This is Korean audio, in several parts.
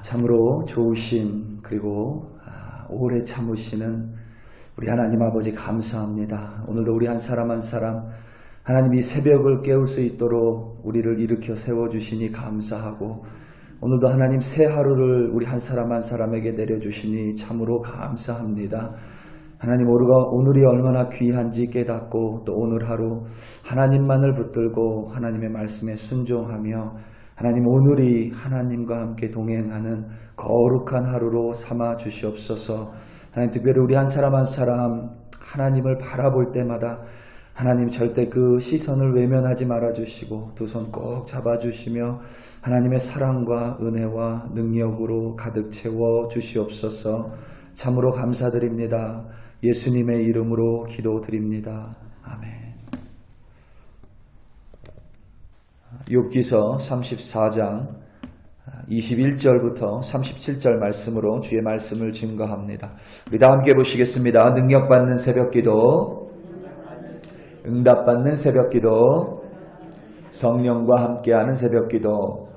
참으로 좋으심 그리고 오래 참으시는 우리 하나님 아버지 감사합니다. 오늘도 우리 한 사람 한 사람 하나님이 새벽을 깨울 수 있도록 우리를 일으켜 세워주시니 감사하고, 오늘도 하나님 새 하루를 우리 한 사람 한 사람에게 내려주시니 참으로 감사합니다. 하나님, 오늘이 얼마나 귀한지 깨닫고 또 오늘 하루 하나님만을 붙들고 하나님의 말씀에 순종하며 하나님, 오늘이 하나님과 함께 동행하는 거룩한 하루로 삼아 주시옵소서. 하나님, 특별히 우리 한 사람 한 사람 하나님을 바라볼 때마다 하나님 절대 그 시선을 외면하지 말아주시고 두 손 꼭 잡아주시며 하나님의 사랑과 은혜와 능력으로 가득 채워 주시옵소서. 참으로 감사드립니다. 예수님의 이름으로 기도드립니다. 아멘. 욥기서 34장 21절부터 37절 말씀으로 주의 말씀을 증거합니다. 우리 다 함께 보시겠습니다. 능력받는 새벽기도, 응답받는 새벽기도, 성령과 함께하는 새벽기도.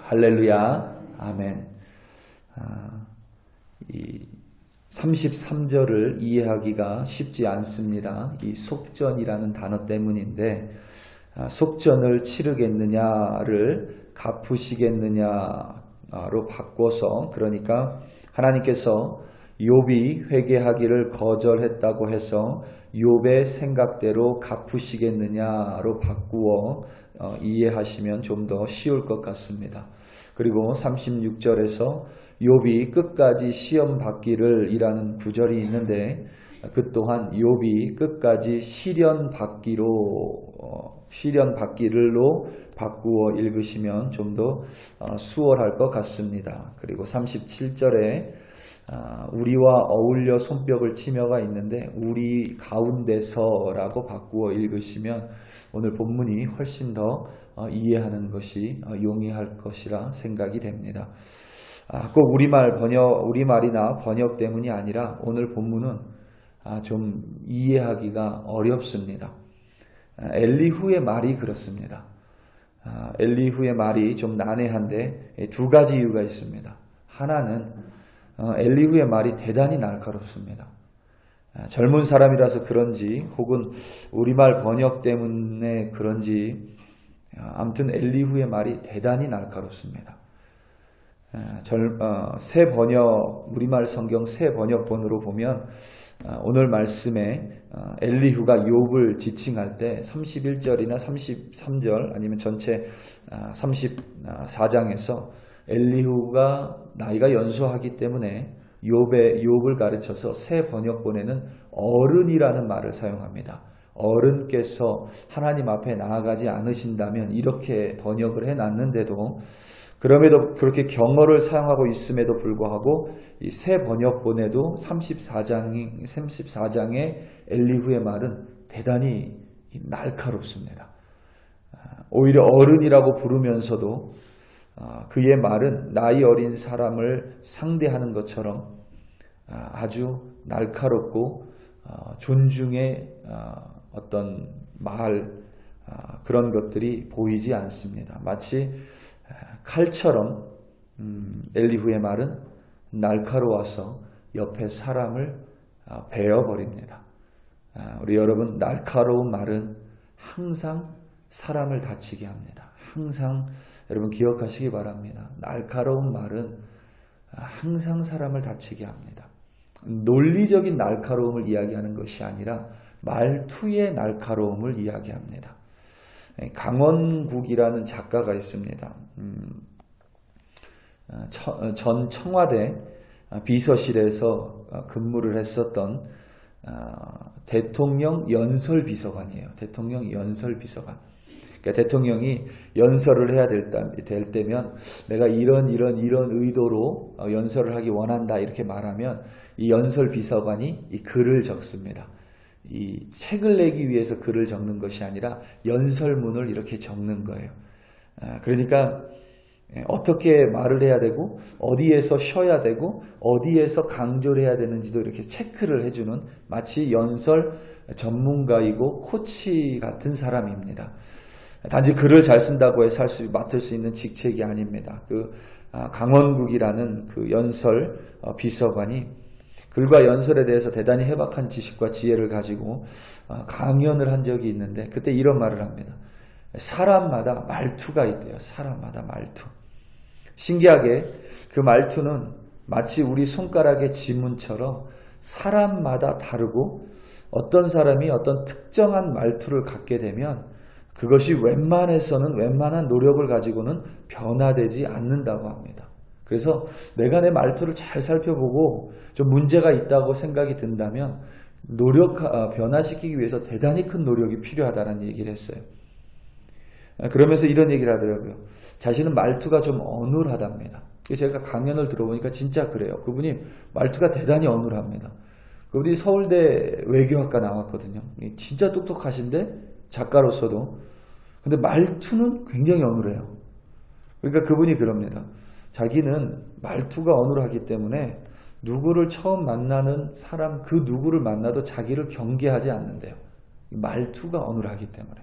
할렐루야. 아멘. 이 33절을 이해하기가 쉽지 않습니다. 이 속전이라는 단어 때문인데, 속전을 치르겠느냐를 갚으시겠느냐로 바꿔서, 그러니까 하나님께서 욥이 회개하기를 거절했다고 해서 욥의 생각대로 갚으시겠느냐로 바꾸어 이해하시면 좀 더 쉬울 것 같습니다. 그리고 36절에서 욥이 끝까지 시험 받기를 이라는 구절이 있는데, 그 또한 욥이 끝까지 시련 받기를로 바꾸어 읽으시면 좀 더 수월할 것 같습니다. 그리고 37절에 우리와 어울려 손뼉을 치며가 있는데 우리 가운데서라고 바꾸어 읽으시면 오늘 본문이 훨씬 더 이해하는 것이 용이할 것이라 생각이 됩니다. 꼭 우리말이나 번역 때문이 아니라 오늘 본문은 좀 이해하기가 어렵습니다. 엘리후의 말이 그렇습니다. 엘리후의 말이 좀 난해한데 두 가지 이유가 있습니다. 하나는 엘리후의 말이 대단히 날카롭습니다. 젊은 사람이라서 그런지 혹은 우리말 번역 때문에 그런지 아무튼 엘리후의 말이 대단히 날카롭습니다. 우리말 성경 새 번역본으로 보면 오늘 말씀에 엘리후가 욥을 지칭할 때 31절이나 33절 아니면 전체 34장에서 엘리후가 나이가 연소하기 때문에 욥을 가르쳐서 새 번역본에는 어른이라는 말을 사용합니다. 어른께서 하나님 앞에 나아가지 않으신다면 이렇게 번역을 해놨는데도, 그럼에도 그렇게 경어를 사용하고 있음에도 불구하고 이 새 번역본에도 34장의 엘리후의 말은 대단히 날카롭습니다. 오히려 어른이라고 부르면서도 그의 말은 나이 어린 사람을 상대하는 것처럼 아주 날카롭고 존중의 어떤 그런 것들이 보이지 않습니다. 마치 칼처럼 엘리후의 말은 날카로워서 옆에 사람을 베어버립니다. 우리 여러분, 날카로운 말은 항상 사람을 다치게 합니다. 항상 여러분 기억하시기 바랍니다. 날카로운 말은 항상 사람을 다치게 합니다. 논리적인 날카로움을 이야기하는 것이 아니라 말투의 날카로움을 이야기합니다. 강원국이라는 작가가 있습니다. 전 청와대 비서실에서 근무를 했었던 대통령 연설비서관이에요. 대통령 연설비서관. 그러니까 대통령이 연설을 해야 될 때면 내가 이런 의도로 연설을 하기 원한다 이렇게 말하면 이 연설비서관이 이 글을 적습니다. 이 책을 내기 위해서 글을 적는 것이 아니라 연설문을 이렇게 적는 거예요. 그러니까 어떻게 말을 해야 되고 어디에서 쉬어야 되고 어디에서 강조를 해야 되는지도 이렇게 체크를 해주는 마치 연설 전문가이고 코치 같은 사람입니다. 단지 글을 잘 쓴다고 해서 맡을 수 있는 직책이 아닙니다. 강원국이라는 그 연설 비서관이 글과 연설에 대해서 대단히 해박한 지식과 지혜를 가지고 강연을 한 적이 있는데 그때 이런 말을 합니다. 사람마다 말투가 있대요. 사람마다 말투. 신기하게 그 말투는 마치 우리 손가락의 지문처럼 사람마다 다르고 어떤 사람이 어떤 특정한 말투를 갖게 되면 그것이 웬만한 노력을 가지고는 변화되지 않는다고 합니다. 그래서 내가 내 말투를 잘 살펴보고 좀 문제가 있다고 생각이 든다면 변화시키기 위해서 대단히 큰 노력이 필요하다는 얘기를 했어요. 그러면서 이런 얘기를 하더라고요. 자신은 말투가 좀 어눌하답니다. 제가 강연을 들어보니까 진짜 그래요. 그분이 말투가 대단히 어눌합니다. 그분이 서울대 외교학과 나왔거든요. 진짜 똑똑하신데 작가로서도. 근데 말투는 굉장히 어눌해요. 그러니까 그분이 그럽니다. 자기는 말투가 어눌하기 때문에 누구를 처음 만나는 사람 그 누구를 만나도 자기를 경계하지 않는데요. 말투가 어눌하기 때문에.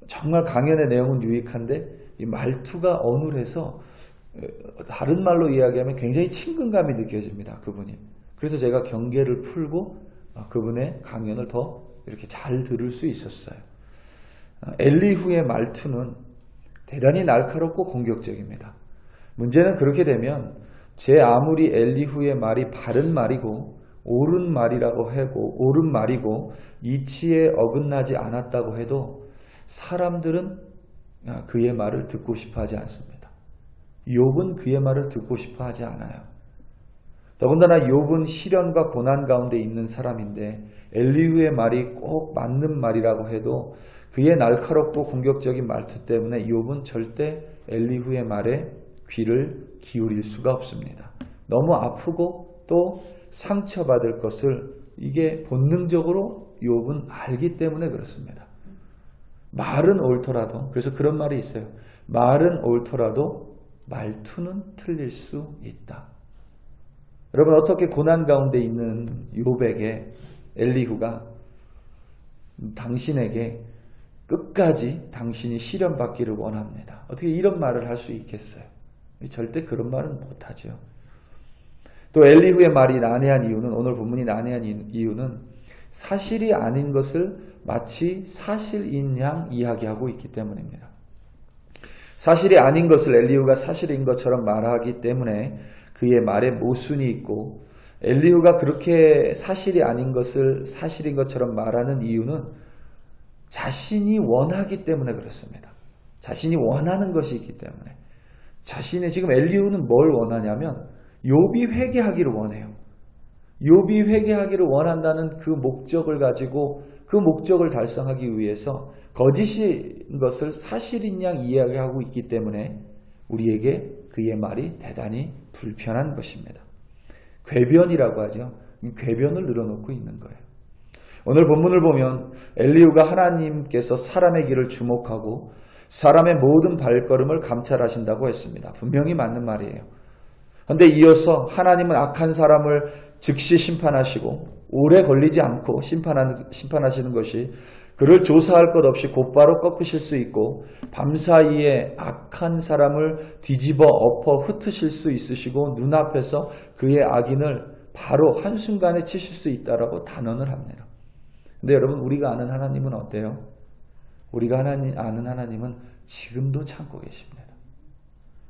정말 강연의 내용은 유익한데 이 말투가 어눌해서 다른 말로 이야기하면 굉장히 친근감이 느껴집니다. 그분이. 그래서 제가 경계를 풀고 그분의 강연을 더 이렇게 잘 들을 수 있었어요. 엘리후의 말투는 대단히 날카롭고 공격적입니다. 문제는 그렇게 되면 아무리 엘리후의 말이 바른 말이고 옳은 말이고 이치에 어긋나지 않았다고 해도 사람들은 그의 말을 듣고 싶어 하지 않습니다. 욥은 그의 말을 듣고 싶어 하지 않아요. 더군다나 욥은 시련과 고난 가운데 있는 사람인데 엘리후의 말이 꼭 맞는 말이라고 해도 그의 날카롭고 공격적인 말투 때문에 욥은 절대 엘리후의 말에 귀를 기울일 수가 없습니다. 너무 아프고 또 상처받을 것을 이게 본능적으로 욥은 알기 때문에 그렇습니다. 말은 옳더라도, 그래서 그런 말이 있어요. 말은 옳더라도 말투는 틀릴 수 있다. 여러분, 어떻게 고난 가운데 있는 욥에게 엘리후가 당신에게 끝까지 당신이 시련받기를 원합니다. 어떻게 이런 말을 할 수 있겠어요? 절대 그런 말은 못하죠. 또 엘리후의 말이 난해한 이유는, 오늘 본문이 난해한 이유는 사실이 아닌 것을 마치 사실인 양 이야기하고 있기 때문입니다. 사실이 아닌 것을 엘리후가 사실인 것처럼 말하기 때문에 그의 말에 모순이 있고, 엘리후가 그렇게 사실이 아닌 것을 사실인 것처럼 말하는 이유는 자신이 원하기 때문에 그렇습니다. 자신이 원하는 것이 있기 때문에. 지금 엘리후는 뭘 원하냐면 욥이 회개하기를 원해요. 욥이 회개하기를 원한다는 그 목적을 가지고 그 목적을 달성하기 위해서 거짓인 것을 사실인 양 이야기하고 있기 때문에 우리에게 그의 말이 대단히 불편한 것입니다. 궤변이라고 하죠. 궤변을 늘어놓고 있는 거예요. 오늘 본문을 보면 엘리후가 하나님께서 사람의 길을 주목하고 사람의 모든 발걸음을 감찰하신다고 했습니다. 분명히 맞는 말이에요. 그런데 이어서 하나님은 악한 사람을 즉시 심판하시고 오래 걸리지 않고 심판하시는 것이 그를 조사할 것 없이 곧바로 꺾으실 수 있고 밤사이에 악한 사람을 뒤집어 엎어 흩으실 수 있으시고 눈앞에서 그의 악인을 바로 한순간에 치실 수 있다라고 단언을 합니다. 근데 여러분, 우리가 아는 하나님은 어때요? 우리가 아는 하나님은 지금도 참고 계십니다.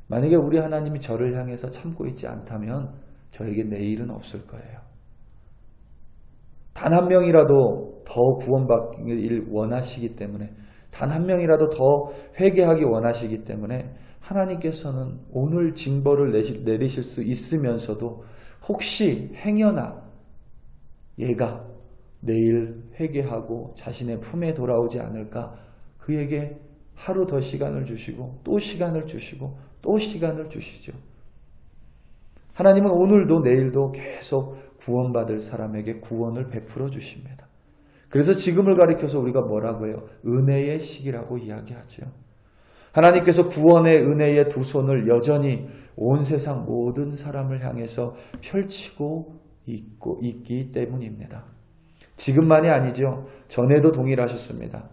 만약에 우리 하나님이 저를 향해서 참고 있지 않다면 저에게 내일은 없을 거예요. 단 한 명이라도 더 구원받기를 원하시기 때문에, 단 한 명이라도 더 회개하기 원하시기 때문에 하나님께서는 오늘 징벌을 내리실 수 있으면서도 혹시 행여나 얘가 내일 회개하고 자신의 품에 돌아오지 않을까, 그에게 하루 더 시간을 주시고 또 시간을 주시고 또 시간을 주시죠. 하나님은 오늘도 내일도 계속 구원받을 사람에게 구원을 베풀어 주십니다. 그래서 지금을 가리켜서 우리가 뭐라고 해요? 은혜의 시기라고 이야기하죠. 하나님께서 구원의 은혜의 두 손을 여전히 온 세상 모든 사람을 향해서 펼치고 있기 때문입니다. 지금만이 아니죠. 전에도 동일하셨습니다.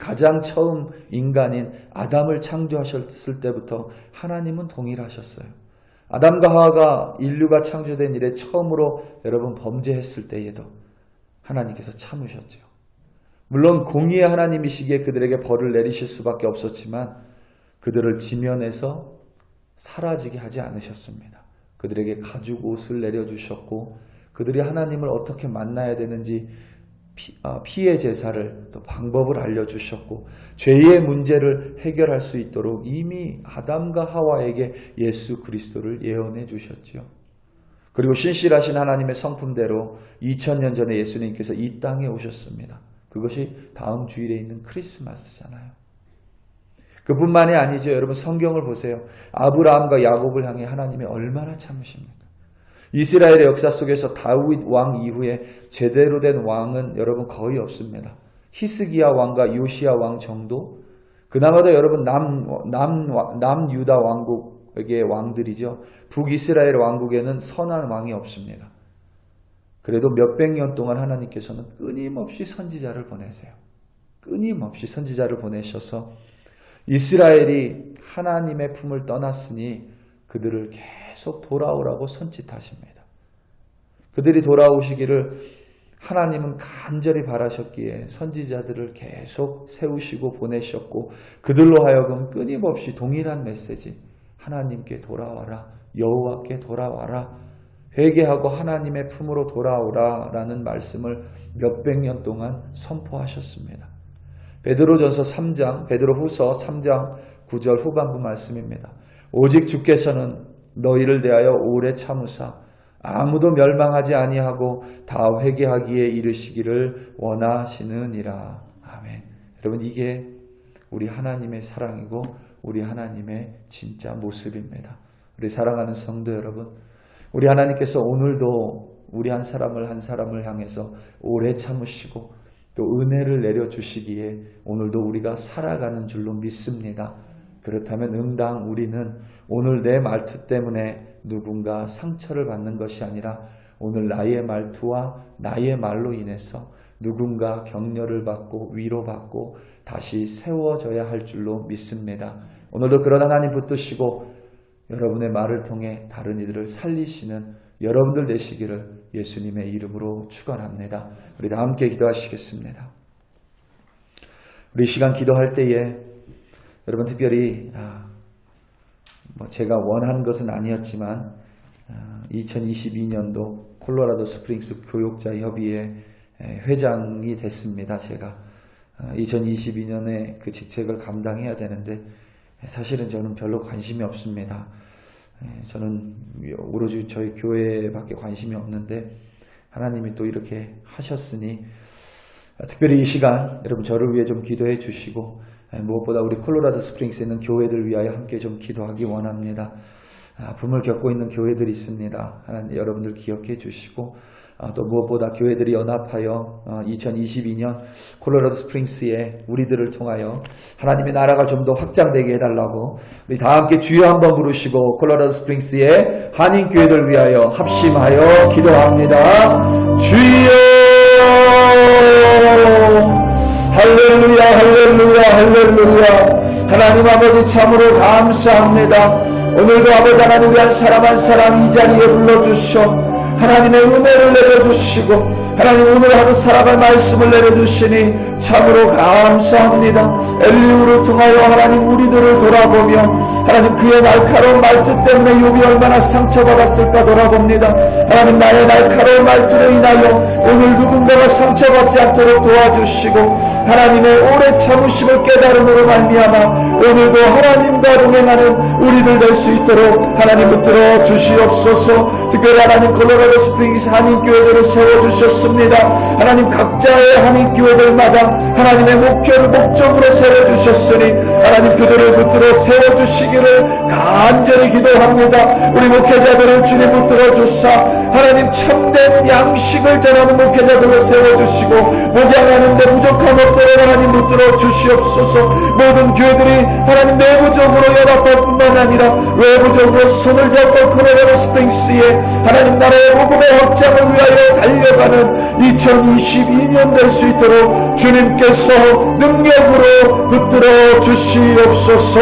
가장 처음 인간인 아담을 창조하셨을 때부터 하나님은 동일하셨어요. 아담과 하와가 인류가 창조된 이래 처음으로 여러분 범죄했을 때에도 하나님께서 참으셨죠. 물론 공의의 하나님이시기에 그들에게 벌을 내리실 수밖에 없었지만 그들을 지면에서 사라지게 하지 않으셨습니다. 그들에게 가죽 옷을 내려주셨고 그들이 하나님을 어떻게 만나야 되는지 피의 제사를 또 방법을 알려주셨고 죄의 문제를 해결할 수 있도록 이미 아담과 하와에게 예수 그리스도를 예언해 주셨지요. 그리고 신실하신 하나님의 성품대로 2000년 전에 예수님께서 이 땅에 오셨습니다. 그것이 다음 주일에 있는 크리스마스잖아요. 그뿐만이 아니죠. 여러분 성경을 보세요. 아브라함과 야곱을 향해 하나님이 얼마나 참으십니까? 이스라엘의 역사 속에서 다윗 왕 이후에 제대로 된 왕은 여러분 거의 없습니다. 히스기야 왕과 요시야 왕 정도? 그나마도 여러분 남유다 왕국의 왕들이죠. 북이스라엘 왕국에는 선한 왕이 없습니다. 그래도 몇백 년 동안 하나님께서는 끊임없이 선지자를 보내세요. 끊임없이 선지자를 보내셔서 이스라엘이 하나님의 품을 떠났으니 그들을 계속 돌아오라고 손짓하십니다. 그들이 돌아오시기를 하나님은 간절히 바라셨기에 선지자들을 계속 세우시고 보내셨고 그들로 하여금 끊임없이 동일한 메시지 하나님께 돌아와라, 여호와께 돌아와라, 회개하고 하나님의 품으로 돌아오라 라는 말씀을 몇백 년 동안 선포하셨습니다. 베드로전서 3장, 베드로후서 3장 9절 후반부 말씀입니다. 오직 주께서는 너희를 대하여 오래 참으사 아무도 멸망하지 아니하고 다 회개하기에 이르시기를 원하시느니라. 아멘. 여러분 이게 우리 하나님의 사랑이고 우리 하나님의 진짜 모습입니다. 우리 사랑하는 성도 여러분, 우리 하나님께서 오늘도 우리 한 사람을 향해서 오래 참으시고 또 은혜를 내려주시기에 오늘도 우리가 살아가는 줄로 믿습니다. 그렇다면 응당 우리는 오늘 내 말투 때문에 누군가 상처를 받는 것이 아니라 오늘 나의 말투와 나의 말로 인해서 누군가 격려를 받고 위로받고 다시 세워져야 할 줄로 믿습니다. 오늘도 그런 하나님 붙드시고 여러분의 말을 통해 다른 이들을 살리시는 여러분들 되시기를 예수님의 이름으로 축원합니다. 우리 다 함께 기도하시겠습니다. 우리 시간 기도할 때에 여러분 특별히 제가 원하는 것은 아니었지만 2022년도 콜로라도 스프링스 교육자 협의회 회장이 됐습니다. 제가 2022년에 그 직책을 감당해야 되는데 사실은 저는 별로 관심이 없습니다. 저는 오로지 저희 교회밖에 관심이 없는데 하나님이 또 이렇게 하셨으니 특별히 이 시간 여러분 저를 위해 좀 기도해 주시고 무엇보다 우리 콜로라도 스프링스에 있는 교회들 위하여 함께 좀 기도하기 원합니다. 아픔을 겪고 있는 교회들이 있습니다. 하나님 여러분들 기억해 주시고 또 무엇보다 교회들이 연합하여 2022년 콜로라도 스프링스에 우리들을 통하여 하나님의 나라가 좀 더 확장되게 해달라고 우리 다 함께 주여 한번 부르시고 콜로라도 스프링스의 한인교회들 위하여 합심하여 기도합니다. 주여 할렐루야 할렐루야 할렐루야. 하나님 아버지 참으로 감사합니다. 오늘도 아버지 하나님 위한 사람 한 사람 이 자리에 불러주셔 하나님의 은혜를 내려주시고 하나님 오늘 하루 살아갈 말씀을 내려주시니 참으로 감사합니다. 엘리후를 통하여 하나님 우리들을 돌아보며 하나님 그의 날카로운 말투 때문에 욥이 얼마나 상처받았을까 돌아봅니다. 하나님 나의 날카로운 말투로 인하여 오늘 누군가가 상처받지 않도록 도와주시고 하나님의 오래 참으심을 깨달음으로 말미암아 오늘도 하나님과 동행하는 우리들 될 수 있도록 하나님 붙들어 주시옵소서. 특별히 하나님 콜로라도 스프링스 한인교회들을 세워주셨습니다. 하나님 각자의 한인교회들마다 하나님의 목표를 목적으로 세워주셨으니 하나님 그들을 붙들어 세워주시기를 간절히 기도합니다. 우리 목회자들을 주님 붙들어 주사 하나님 참된 양식을 전하는 목회자들을 세워주시고 목양하는데 부족함 없도록 하나님 붙들어 주시옵소서. 모든 교회들이 하나님 내부적으로 연합할 뿐만 아니라 외부적으로 손을 잡고 코로나 스프링스에 하나님 나라의 복음의 확장을 위하여 달려가는 2022년 될 수 있도록 주님께서 능력으로 붙들어 주시옵소서.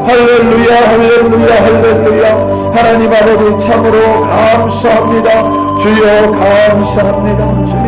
할렐루야 할렐루야 할렐루야. 하나님 아버지 참으로 감사합니다. 주여 감사합니다.